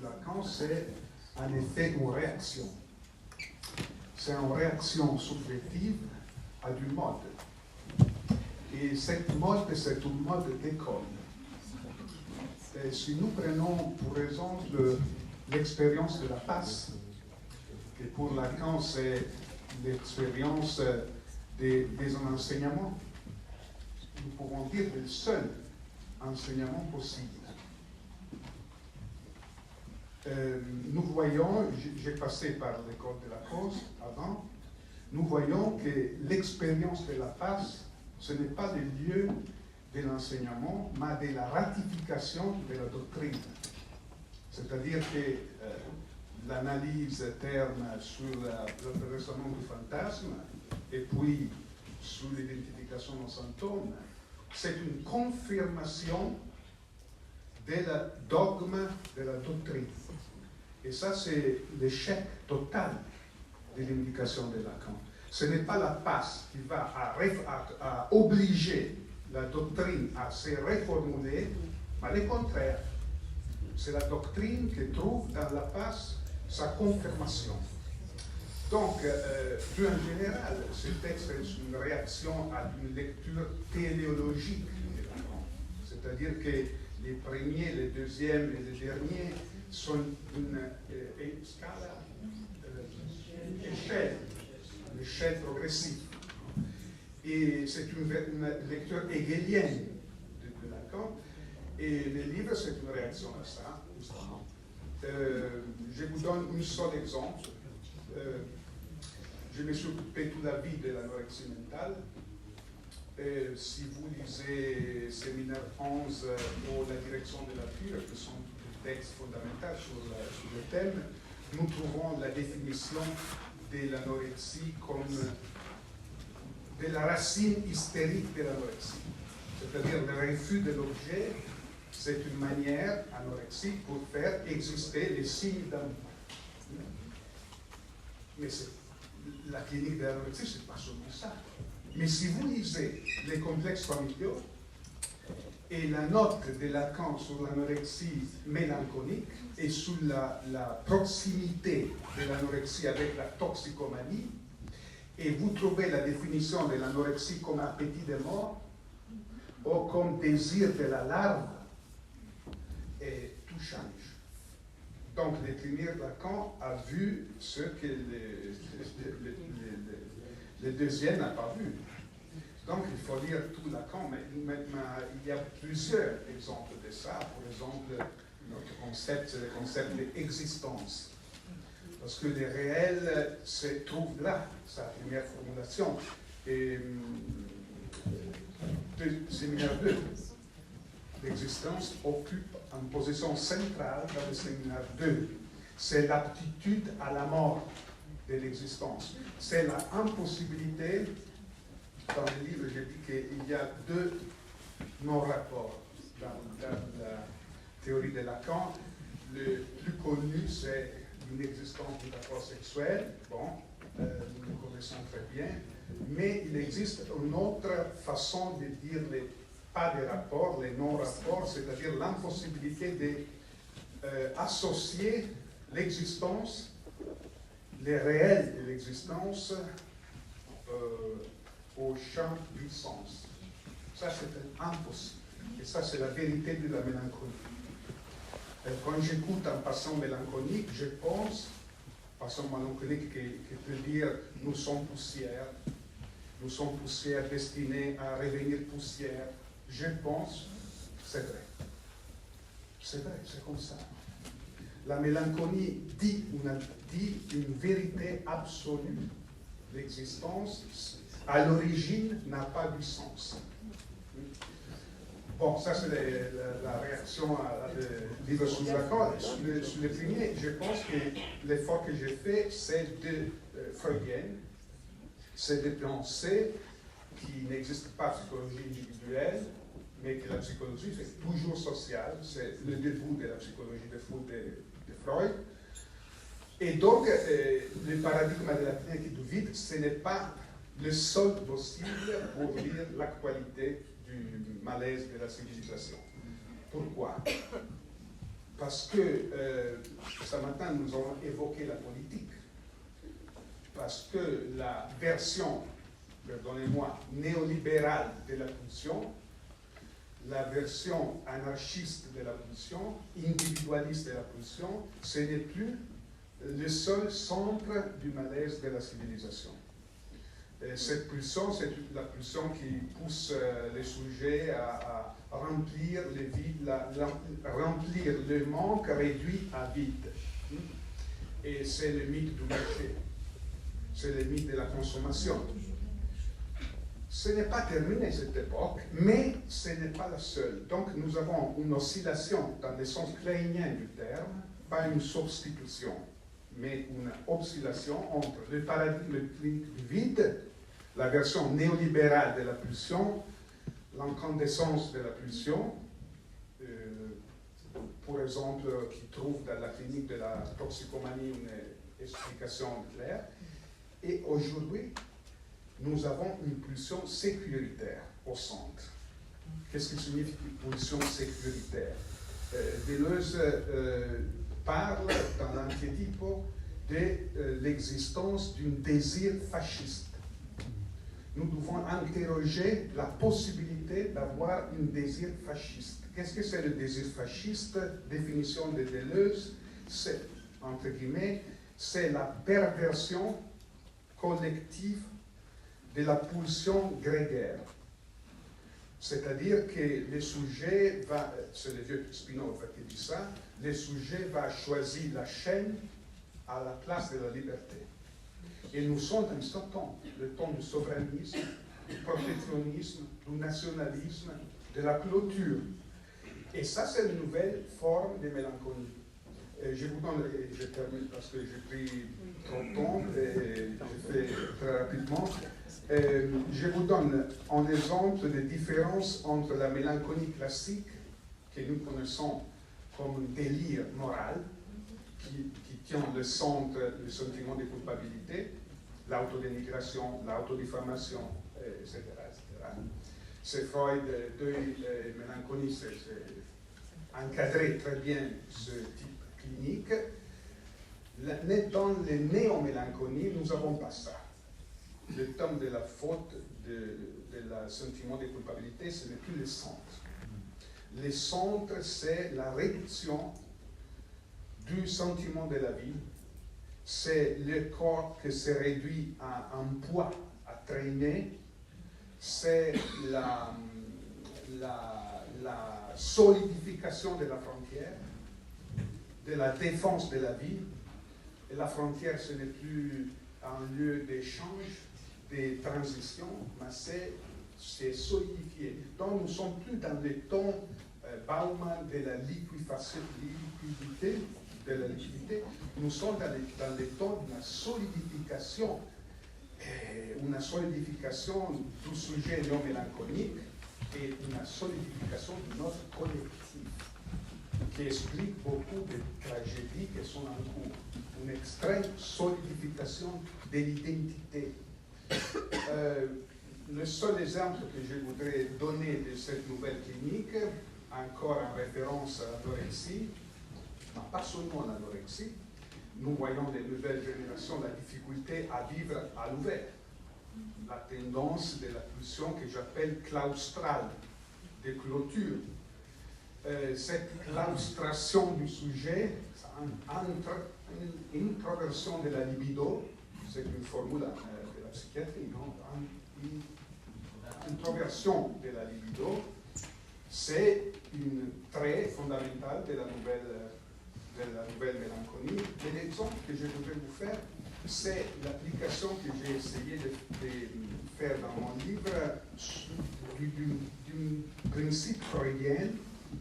Lacan, c'est en effet une réaction. C'est une réaction subjective à du mode. Et cette mode, c'est une mode d'école. Si nous prenons pour exemple l'expérience de la passe, et pour Lacan c'est l'expérience des enseignements, nous pouvons dire le seul enseignement possible. Nous voyons, j'ai passé par l'école de la cause avant, nous voyons que l'expérience de la passe, ce n'est pas le lieu de l'enseignement, mais de la ratification de la doctrine. C'est-à-dire que l'analyse terme sur le raisonnement du fantasme et puis sur l'identification aux symptômes, c'est une confirmation de la dogme de la doctrine. Et ça, c'est l'échec total de l'indication de Lacan. Ce n'est pas la passe qui va à obliger la doctrine à se reformuler, mais le contraire. C'est la doctrine qui trouve dans la passe sa confirmation. Donc, plus en général, ce texte est une réaction à une lecture téléologique de Lacan. C'est-à-dire que les premiers, les deuxièmes et les derniers sont une échelle progressive. Et c'est une lecture hegelienne de Lacan. Et le livre, c'est une réaction à ça, justement. Je vous donne un seul exemple. Je me suis occupé toute la vie de l'anorexie mentale. Si vous lisez Séminaire 11 ou La direction de la cure, qui sont des textes fondamentaux sur le thème, nous trouvons la définition de l'anorexie comme de la racine hystérique de l'anorexie. C'est-à-dire le refus de l'objet, c'est une manière anorexique pour faire exister les signes d'amour. Mais la clinique de l'anorexie, ce n'est pas seulement ça. Mais si vous lisez les complexes familiaux et la note de Lacan sur l'anorexie mélancolique et sur la proximité de l'anorexie avec la toxicomanie, et vous trouvez la définition de l'anorexie comme appétit de mort ou comme désir de la larve, et tout change. Donc, le clinique Lacan a vu ce que le deuxième n'a pas vu. Donc, il faut lire tout Lacan, mais il y a plusieurs exemples de ça. Par exemple, notre concept, c'est le concept d'existence. Parce que le réel se trouve là, sa première formulation. Et séminaire 2, l'existence occupe une position centrale dans le séminaire 2. C'est l'aptitude à la mort de l'existence. C'est la impossibilité. Dans le livre, j'ai dit qu'il y a deux non-rapports dans la théorie de Lacan. Le plus connu, c'est une existence du rapport sexuel. Bon, nous le connaissons très bien. Mais il existe une autre façon de dire pas des rapports, les non-rapports, c'est-à-dire l'impossibilité d'associer l'existence, les réels de l'existence, au champ du sens. Ça, c'est impossible. Et ça, c'est la vérité de la mélancolie. Quand j'écoute un passant mélancolique, je pense, passant mélancolique qui peut dire « nous sommes poussière destinée à revenir poussière », je pense, c'est vrai. C'est vrai, c'est comme ça. La mélancolie dit une vérité absolue. L'existence, à l'origine, n'a pas du sens. Bon, ça c'est la réaction à livre sur Lacan. Sur le premier, je pense que l'effort que j'ai fait, c'est de freudienne, c'est de penser qu'il n'existe pas de psychologie individuelle, mais que la psychologie, c'est toujours sociale, c'est le début de la psychologie de Freud. Et donc, le paradigme de la clinique du vide, ce n'est pas le seul possible pour lire l'actualité du malaise de la civilisation. Pourquoi? parce que ce matin nous avons évoqué la politique, parce que la version, pardonnez-moi, néolibérale de la pulsion, la version anarchiste de la pulsion, individualiste de la pulsion, ce n'est plus le seul centre du malaise de la civilisation. Cette pulsion, c'est la pulsion qui pousse les sujets à remplir les vides, remplir le manque réduit à vide. Et c'est le mythe du marché, c'est le mythe de la consommation. Ce n'est pas terminé cette époque, mais ce n'est pas la seule. Donc nous avons une oscillation dans le sens kleynien du terme, pas une substitution, mais une oscillation entre le paradigme clinique du vide, la version néolibérale de la pulsion, l'incandescence de la pulsion, pour exemple, qui trouve dans la clinique de la toxicomanie une explication claire. Et aujourd'hui, nous avons une pulsion sécuritaire au centre. Qu'est-ce que signifie une pulsion sécuritaire? Deleuze parle dans l'Archétype de l'existence d'un désir fasciste. Nous devons interroger la possibilité d'avoir un désir fasciste. Qu'est-ce que c'est le désir fasciste? Définition de Deleuze, c'est, entre guillemets, c'est la perversion collective de la pulsion grégaire. C'est-à-dire que le sujet va, c'est le vieux Spinoza qui dit ça, le sujet va choisir la chaîne à la place de la liberté. Et nous sommes dans ce temps, le temps du souverainisme, du protectionnisme, du nationalisme, de la clôture. Et ça, c'est une nouvelle forme de mélancolie. Je vous donne, je termine parce que j'ai pris trop de temps et je fais très rapidement. Je vous donne un exemple de différence entre la mélancolie classique, que nous connaissons comme un délire moral, qui tient le centre du sentiment de culpabilité, l'autodénigration, l'autodifamation, etc., etc. C'est Freud, deuil et mélancolie, c'est encadré très bien ce type clinique. Dans les néo-mélancolies, nous n'avons pas ça. Le thème de la faute, de la sentiment de culpabilité, ce n'est plus le centre. Le centre, c'est la réduction du sentiment de la vie. C'est le corps qui se réduit à un poids à traîner. C'est la solidification de la frontière, de la défense de la vie. Et la frontière, ce n'est plus un lieu d'échange, de transition, mais c'est solidifié. Donc nous ne sommes plus dans le temps Bauman de la liquidité, nous sommes dans le temps de la solidification, une solidification du sujet non mélancolique et une solidification de notre collectif, qui explique beaucoup de tragédies qui sont en cours. Une extrême solidification de l'identité. Le seul exemple que je voudrais donner de cette nouvelle clinique, encore en référence à l'anorexie, mais pas seulement l'anorexie, nous voyons les nouvelles générations la difficulté à vivre à l'ouvert. La tendance de la pulsion que j'appelle claustrale, de clôture. Cette claustration du sujet, une introversion de la libido, c'est une formule de la psychiatrie, non? Une introversion de la libido, c'est un trait fondamental de la nouvelle mélancolie. Et l'exemple que je voudrais vous faire, c'est l'application que j'ai essayé de faire dans mon livre d'un principe freudien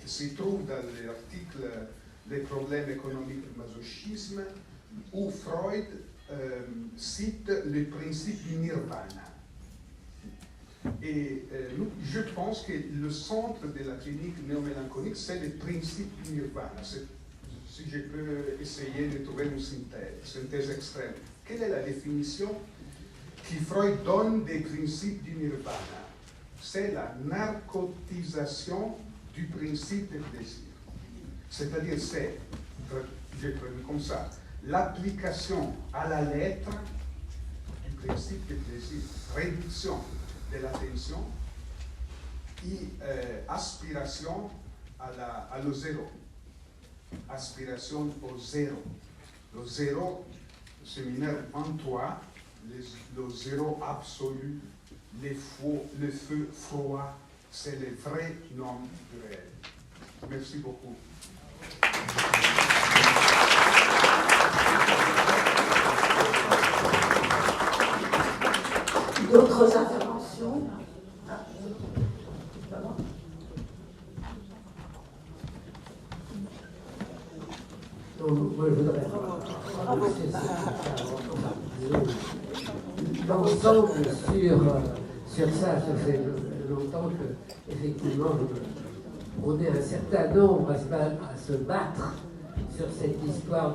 qui se trouve dans l'article Les problèmes économiques du masochisme, où Freud cite le principe du nirvana. Et je pense que le centre de la clinique néomélancolique, c'est le principe du nirvana. Si je peux essayer de trouver une synthèse extrême. Quelle est la définition que Freud donne des principes du nirvana? C'est la narcotisation du principe de plaisir. C'est-à-dire, j'ai traduit comme ça, l'application à la lettre du principe de plaisir, réduction de l'attention et aspiration à le zéro. Aspiration au zéro. Le zéro, séminaire 23, le zéro absolu, le feu froid, c'est le vrai nom du réel. Merci beaucoup. D'autres interventions? Moi, je voudrais l'ensemble sur ça. Ça fait longtemps que, effectivement, on est un certain nombre à se battre sur cette histoire